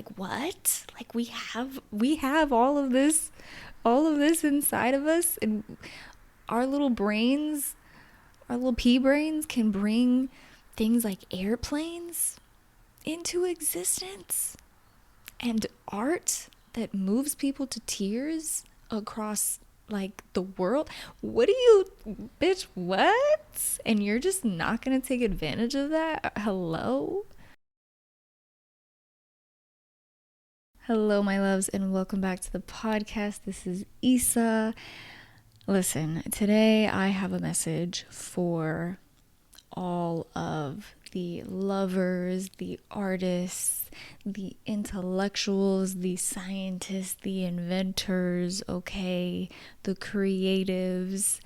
like, what? Like we have all of this inside of us, and our little brains, our little pea brains can bring things like airplanes into existence, and art that moves people to tears across like the world. What do you, bitch, what? And you're just not gonna take advantage of that? Hello? Hello, my loves, and welcome back to the podcast. This is Issa. Listen, today I have a message for all of the lovers, the artists, the intellectuals, the scientists, the inventors, okay, the creatives.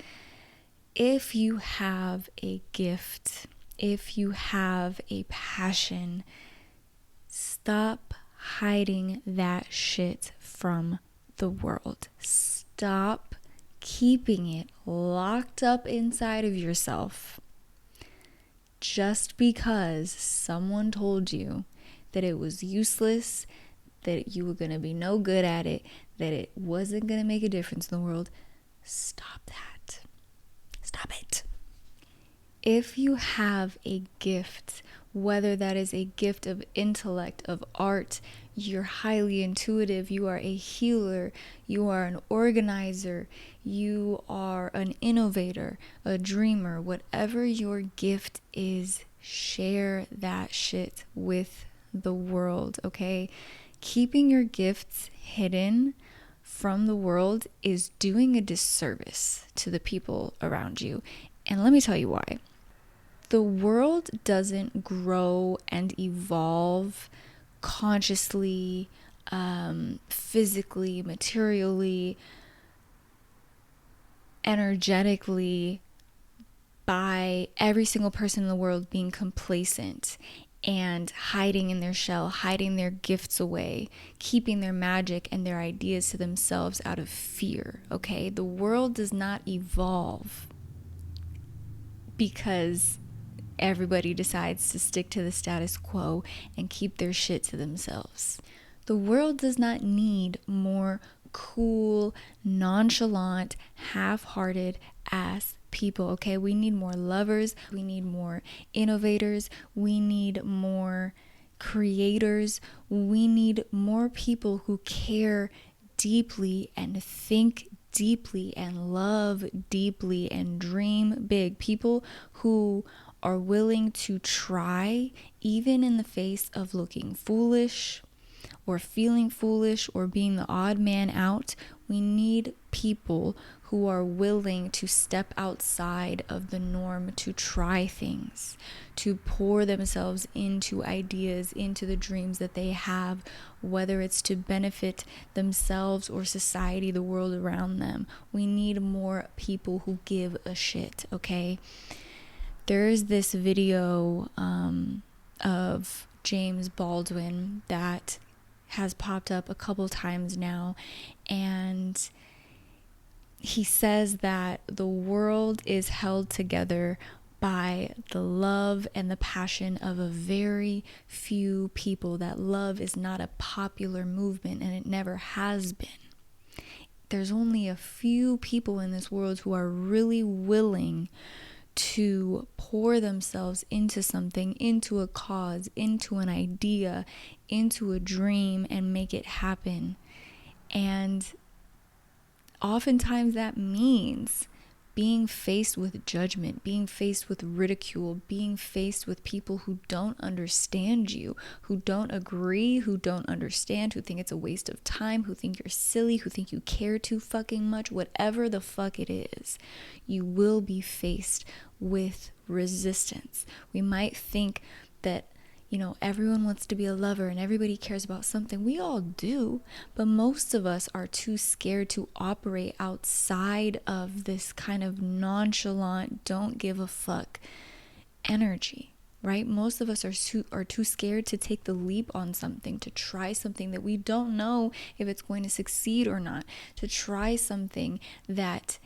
If you have a gift, if you have a passion, stop hiding that shit from the world. Stop keeping it locked up inside of yourself just because someone told you that it was useless, that you were going to be no good at it, that it wasn't going to make a difference in the world. Stop that. Stop it. If you have a gift, whether that is a gift of intellect, of art, you're highly intuitive, you are a healer, you are an organizer, you are an innovator, a dreamer, whatever your gift is, share that shit with the world, okay? Keeping your gifts hidden from the world is doing a disservice to the people around you. And let me tell you why. The world doesn't grow and evolve consciously, physically, materially, energetically by every single person in the world being complacent and hiding in their shell, hiding their gifts away, keeping their magic and their ideas to themselves out of fear, okay? The world does not evolve because everybody decides to stick to the status quo and keep their shit to themselves. The world does not need more cool, nonchalant, half-hearted ass people, okay? We need more lovers, we need more innovators, we need more creators, we need more people who care deeply and think deeply and love deeply and dream big. People who are willing to try even in the face of looking foolish or feeling foolish or being the odd man out. We need people who are willing to step outside of the norm, to try things, to pour themselves into ideas, into the dreams that they have, whether it's to benefit themselves or society, the world around them. We need more people who give a shit, okay? There's this video of James Baldwin that has popped up a couple times now, and he says that the world is held together by the love and the passion of a very few people. That love is not a popular movement, and it never has been. There's only a few people in this world who are really willing to pour themselves into something, into a cause, into an idea, into a dream, and make it happen. And oftentimes that means being faced with judgment, being faced with ridicule, being faced with people who don't understand you, who don't agree, who don't understand, who think it's a waste of time, who think you're silly, who think you care too fucking much. Whatever the fuck it is, you will be faced with resistance. We might think that, you know, everyone wants to be a lover and everybody cares about something. We all do, but most of us are too scared to operate outside of this kind of nonchalant, don't give a fuck energy, right? Most of us are too scared to take the leap on something, to try something that we don't know if it's going to succeed or not, to try something that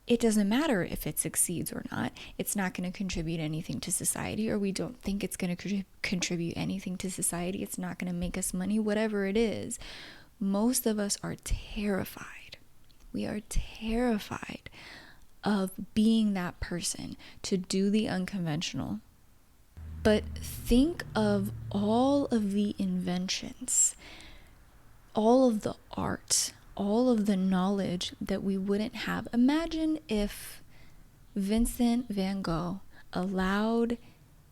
it doesn't matter if it succeeds or not. It's not going to contribute anything to society, or we don't think it's going to contribute anything to society. It's not going to make us money, whatever it is. Most of us are terrified. We are terrified of being that person to do the unconventional. But think of all of the inventions, all of the art, all of the knowledge that we wouldn't have. Imagine if Vincent Van Gogh allowed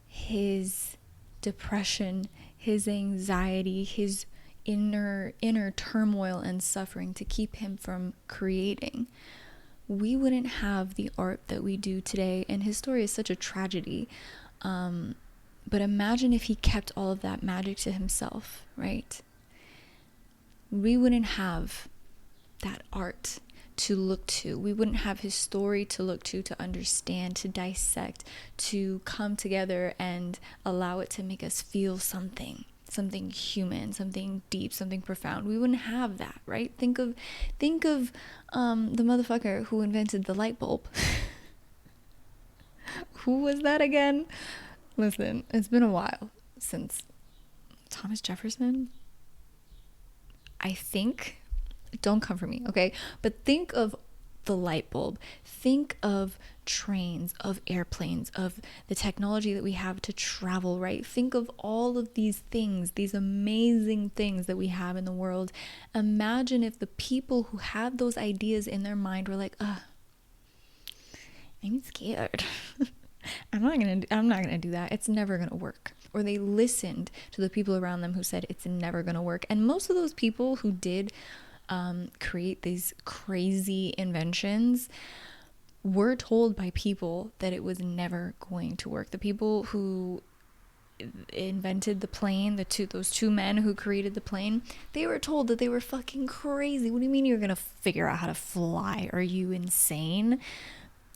his depression, his anxiety, his inner turmoil and suffering to keep him from creating. We wouldn't have the art that we do today, and his story is such a tragedy. But imagine if he kept all of that magic to himself, right? We wouldn't have that art to look to. We wouldn't have his story to look to understand, to dissect, to come together and allow it to make us feel something human, something deep, something profound. We wouldn't have that, right? Think of the motherfucker who invented the light bulb. Who was that again? Listen, it's been a while since Thomas Jefferson, I think. Don't come for me, okay? But think of the light bulb. Think of trains, of airplanes, of the technology that we have to travel, right? Think of all of these things, these amazing things that we have in the world. Imagine if the people who had those ideas in their mind were like, I'm scared. I'm not gonna do that. It's never gonna work. Or they listened to the people around them who said it's never gonna work. And most of those people who did create these crazy inventions were told by people that it was never going to work. The people who invented the plane, those two men who created the plane, they were told that they were fucking crazy. What do you mean you're gonna figure out how to fly? Are you insane?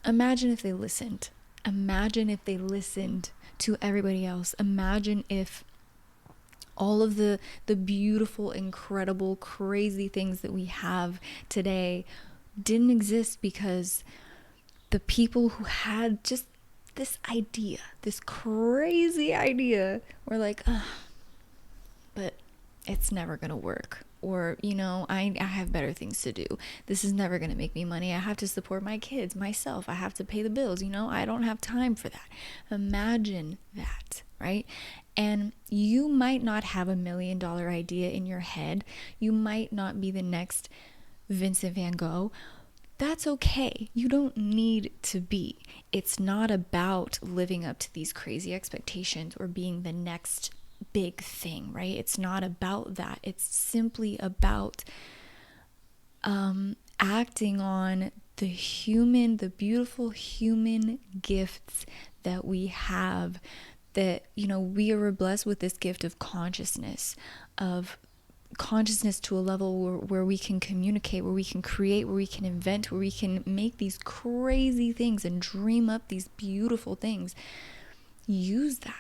Imagine if they listened. Imagine if they listened to everybody else. Imagine if all of the beautiful, incredible, crazy things that we have today didn't exist because the people who had just this idea, this crazy idea, were like, but it's never gonna work. Or, I have better things to do. This is never going to make me money. I have to support my kids, myself. I have to pay the bills. I don't have time for that. Imagine that, right? And you might not have $1 million idea in your head. You might not be the next Vincent Van Gogh. That's okay. You don't need to be. It's not about living up to these crazy expectations or being the next big thing, right? It's not about that. It's simply about acting on the beautiful human gifts that we have, that we are blessed with this gift of consciousness to a level where we can communicate, where we can create, where we can invent, where we can make these crazy things and dream up these beautiful things. Use that.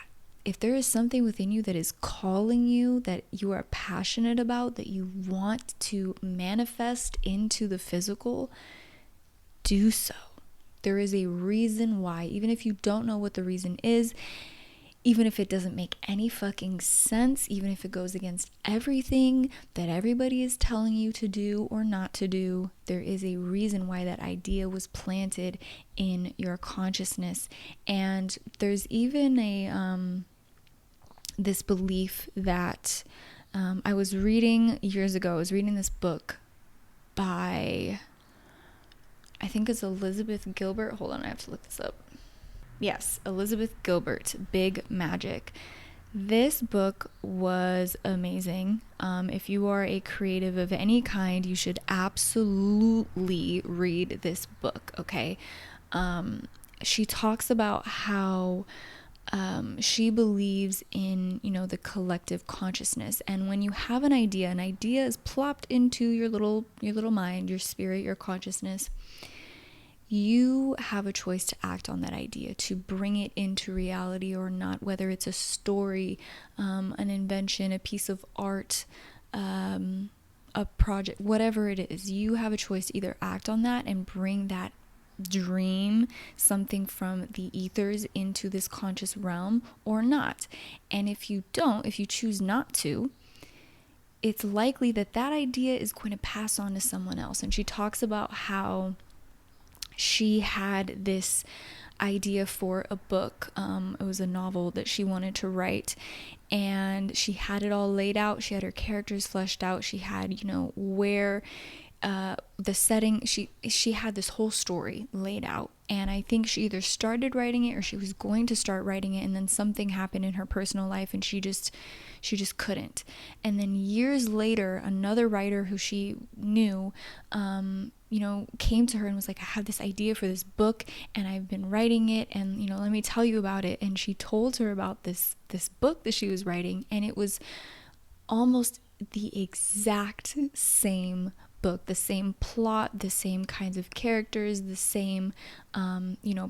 If there is something within you that is calling you, that you are passionate about, that you want to manifest into the physical, do so. There is a reason why, even if you don't know what the reason is, even if it doesn't make any fucking sense, even if it goes against everything that everybody is telling you to do or not to do, there is a reason why that idea was planted in your consciousness. And there's even this belief that I was reading years ago. I was reading this book by, I think it's Elizabeth Gilbert. Hold on, I have to look this up. Yes, Elizabeth Gilbert, Big Magic. This book was amazing. If you are a creative of any kind, you should absolutely read this book, okay? She talks about how she believes in, the collective consciousness. And when you have an idea is plopped into your little mind, your spirit, your consciousness, you have a choice to act on that idea, to bring it into reality or not, whether it's a story, an invention, a piece of art, a project, whatever it is. You have a choice to either act on that and bring that dream something from the ethers into this conscious realm or not. And if you don't, if you choose not to, it's likely that that idea is going to pass on to someone else. And she talks about how she had this idea for a book. It was a novel that she wanted to write, and she had it all laid out. She had her characters fleshed out. She had, where the setting, she had this whole story laid out. And I think she either started writing it or she was going to start writing it, and then something happened in her personal life and she just couldn't. And then years later, another writer who she knew, came to her and was like, I have this idea for this book and I've been writing it, and let me tell you about it. And she told her about this book that she was writing, and it was almost the exact same book, the same plot, the same kinds of characters, the same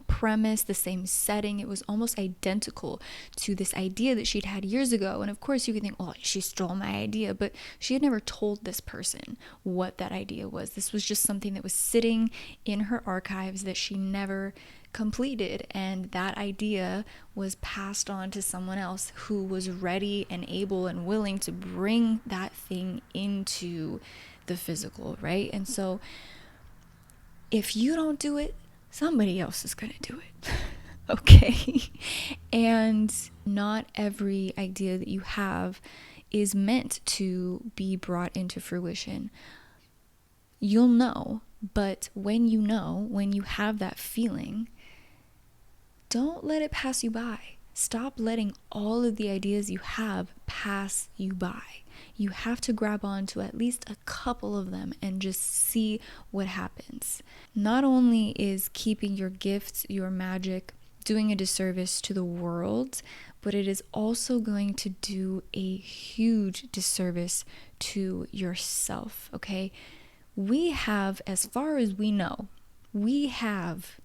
premise, the same setting. It was almost identical to this idea that she'd had years ago. And of course you could think, oh, she stole my idea, but she had never told this person what that idea was. This was just something that was sitting in her archives that she never completed, and that idea was passed on to someone else who was ready and able and willing to bring that thing into the physical, right? And so if you don't do it, somebody else is going to do it. Okay? And not every idea that you have is meant to be brought into fruition. You'll know, but when you have that feeling, don't let it pass you by. Stop letting all of the ideas you have pass you by. You have to grab on to at least a couple of them and just see what happens. Not only is keeping your gifts, your magic, doing a disservice to the world, but it is also going to do a huge disservice to yourself, okay? We have, as far as we know, we have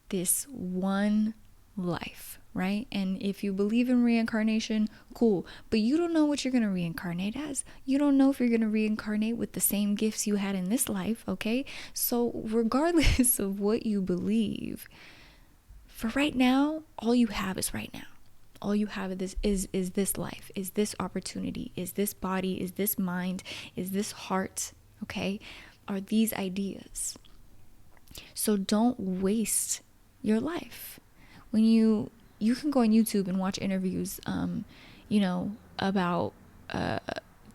this one life, right? And if you believe in reincarnation, cool, but you don't know what you're going to reincarnate as. You don't know if you're going to reincarnate with the same gifts you had in this life, okay? So regardless of what you believe, for right now, all you have is right now. All you have is this life, is this opportunity, is this body, is this mind, is this heart, okay? Are these ideas. So don't waste your life. When you can go on YouTube and watch interviews, about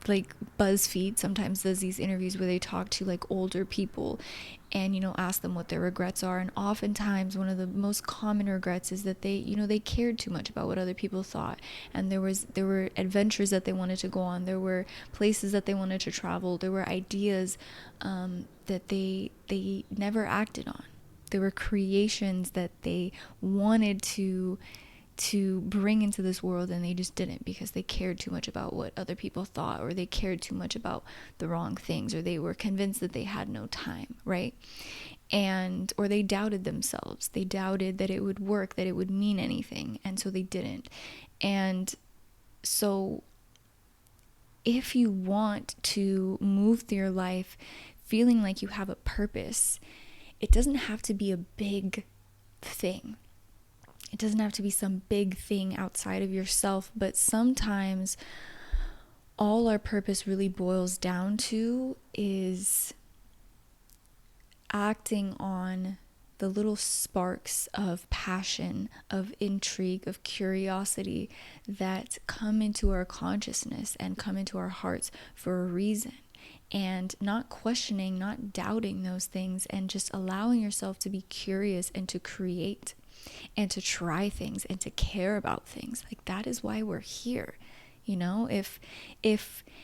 like BuzzFeed sometimes does these interviews where they talk to like older people and ask them what their regrets are. And oftentimes one of the most common regrets is that they cared too much about what other people thought, and there were adventures that they wanted to go on, there were places that they wanted to travel, there were ideas that they never acted on. There were creations that they wanted to bring into this world, and they just didn't, because they cared too much about what other people thought, or they cared too much about the wrong things, or they were convinced that they had no time, right? Or they doubted themselves. They doubted that it would work, that it would mean anything, and so they didn't. And so if you want to move through your life feeling like you have a purpose, it doesn't have to be a big thing. It doesn't have to be some big thing outside of yourself, but sometimes all our purpose really boils down to is acting on the little sparks of passion, of intrigue, of curiosity that come into our consciousness and come into our hearts for a reason. And not questioning, not doubting those things, and just allowing yourself to be curious and to create and to try things and to care about things. Like, that is why we're here. If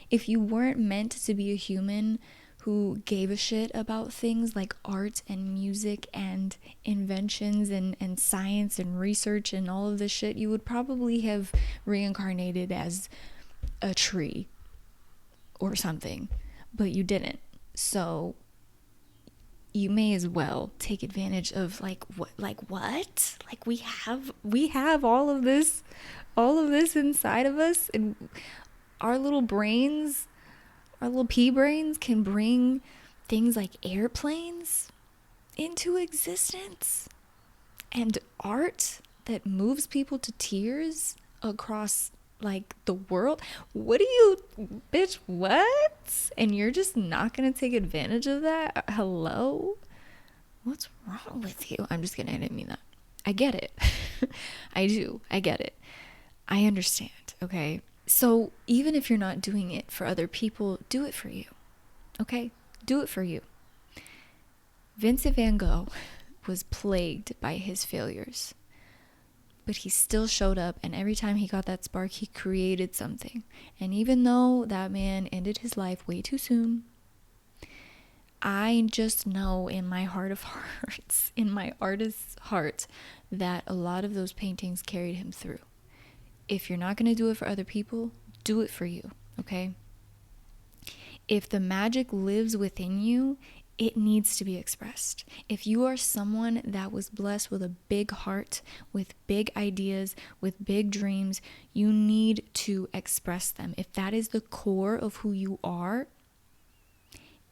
you weren't meant to be a human who gave a shit about things like art and music and inventions and science and research and all of this shit, you would probably have reincarnated as a tree or something. But you didn't. So you may as well take advantage of what we have all of this inside of us, and our little brains, our little pea brains can bring things like airplanes into existence. And art that moves people to tears across like the world. What do you, bitch, what? And you're just not gonna take advantage of that? Hello? What's wrong with you? I'm just kidding, I didn't mean that. I get it. I do. I get it. I understand, okay? So even if you're not doing it for other people, do it for you, okay? Do it for you. Vincent Van Gogh was plagued by his failures, but he still showed up, and every time he got that spark, he created something. And even though that man ended his life way too soon, I just know in my heart of hearts, in my artist's heart, that a lot of those paintings carried him through. If you're not going to do it for other people, do it for you, okay? If the magic lives within you, it needs to be expressed. If you are someone that was blessed with a big heart, with big ideas, with big dreams, you need to express them. If that is the core of who you are,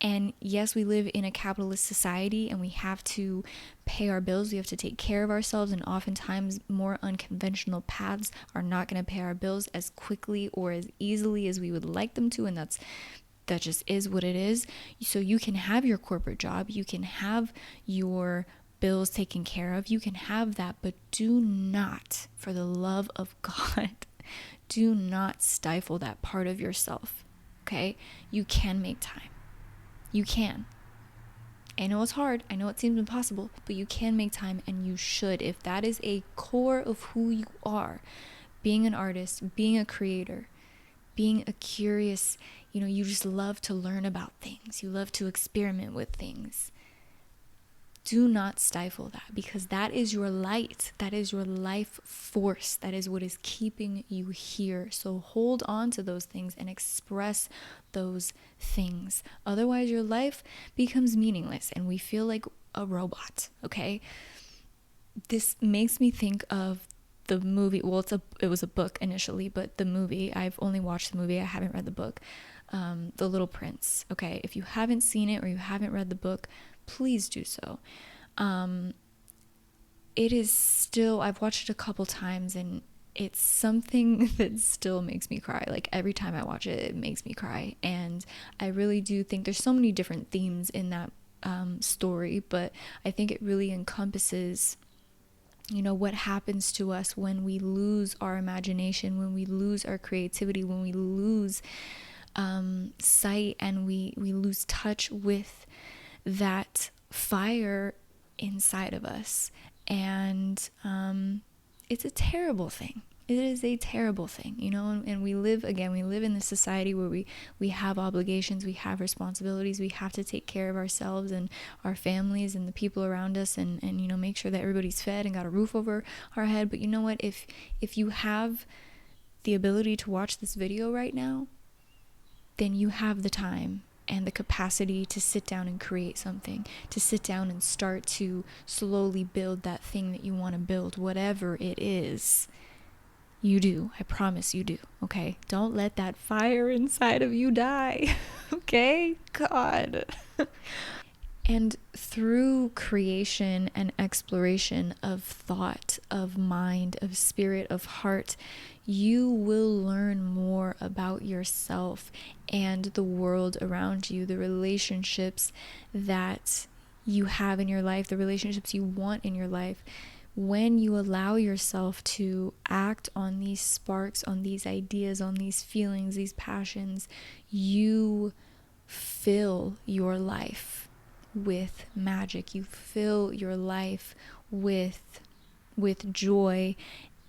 and yes, we live in a capitalist society and we have to pay our bills. We have to take care of ourselves. And oftentimes more unconventional paths are not going to pay our bills as quickly or as easily as we would like them to. And that just is what it is. So you can have your corporate job. You can have your bills taken care of. You can have that. But do not, for the love of God, do not stifle that part of yourself. Okay? You can make time. You can. I know it's hard. I know it seems impossible, but you can make time, and you should. If that is a core of who you are, being an artist, being a creator, being a curious, you just love to learn about things. You love to experiment with things. Do not stifle that, because that is your light. That is your life force. That is what is keeping you here. So hold on to those things and express those things. Otherwise, your life becomes meaningless and we feel like a robot, okay? This makes me think of the movie. Well, it was a book initially, but the movie, I've only watched the movie. I haven't read the book. The Little Prince. Okay, if you haven't seen it or you haven't read the book, please do so. It is still, I've watched it a couple times, and it's something that still makes me cry. Like every time I watch it, it makes me cry. And I really do think there's so many different themes in that story, but I think it really encompasses what happens to us when we lose our imagination, when we lose our creativity, when we lose sight, and we lose touch with that fire inside of us. And it's a terrible thing. It is a terrible thing, and we live in this society where we have obligations, we have responsibilities, we have to take care of ourselves and our families and the people around us, and make sure that everybody's fed and got a roof over our head. But you know what, if you have the ability to watch this video right now, then you have the time and the capacity to sit down and create something, to sit down and start to slowly build that thing that you want to build, whatever it is. You do. I promise you do. Okay? Don't let that fire inside of you die. Okay? God. And through creation and exploration of thought, of mind, of spirit, of heart, you will learn more about yourself and the world around you, the relationships that you have in your life, the relationships you want in your life. When you allow yourself to act on these sparks, on these ideas, on these feelings, these passions, you fill your life with magic. You fill your life with joy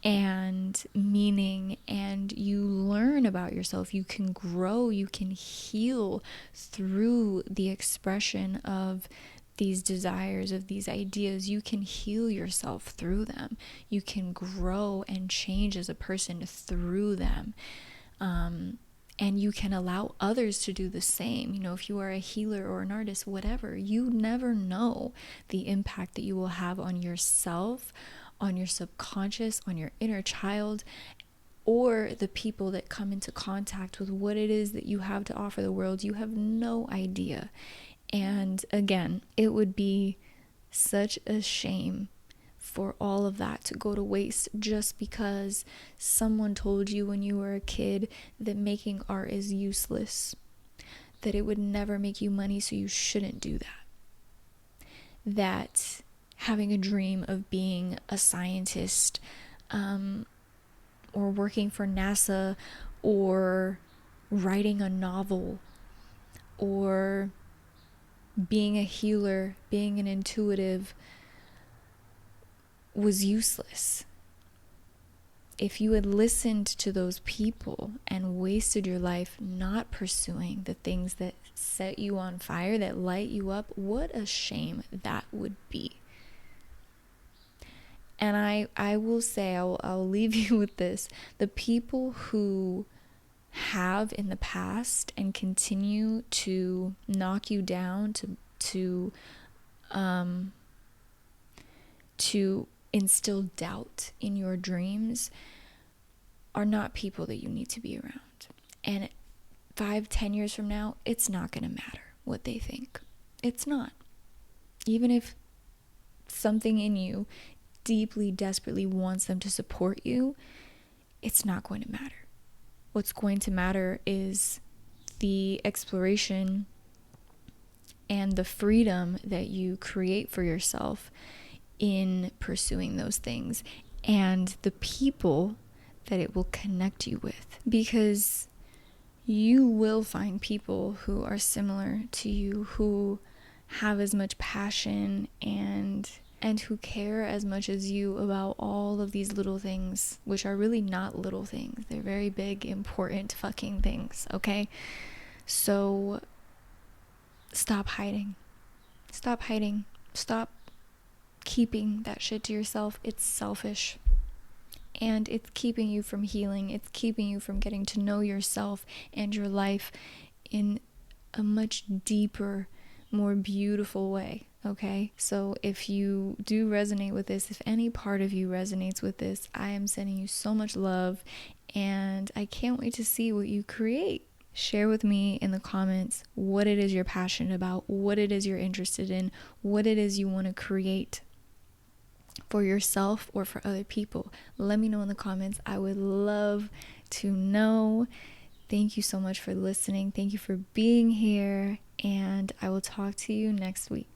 and meaning, and you learn about yourself. You can grow, you can heal through the expression of these desires, of these ideas. You can heal yourself through them. You can grow and change as a person through them. And you can allow others to do the same. If you are a healer or an artist, whatever, you never know the impact that you will have on yourself, on your subconscious, on your inner child, or the people that come into contact with what it is that you have to offer the world. You have no idea. And again, it would be Such a shame for all of that to go to waste just because someone told you when you were a kid that making art is useless, that it would never make you money, so you shouldn't do that. That having a dream of being a scientist, or working for NASA, or writing a novel, or being a healer, being an intuitive, was useless. If you had listened to those people and wasted your life not pursuing the things that set you on fire, that light you up, what a shame that would be. And I will say, I'll leave you with this. The people who have in the past and continue to knock you down, to instill doubt in your dreams, are not people that you need to be around. And 5-10 years from now, it's not going to matter what they think. It's not. Even if something in you deeply, desperately wants them to support you, it's not going to matter. What's going to matter is the exploration and the freedom that you create for yourself in pursuing those things, and the people that it will connect you with. Because you will find people who are similar to you, who have as much passion and who care as much as you about all of these little things, which are really not little things. They're very big, important fucking things, okay? So stop hiding. Stop hiding. Stop keeping that shit to yourself. It's selfish. And it's keeping you from healing. It's keeping you from getting to know yourself and your life in a much deeper, more beautiful way, okay? So if you do resonate with this, if any part of you resonates with this, I am sending you so much love, and I can't wait to see what you create. Share with me in the comments what it is you're passionate about, what it is you're interested in, what it is you want to create for yourself or for other people. Let me know in the comments. I would love to know. Thank you so much for listening. Thank you for being here, and I will talk to you next week.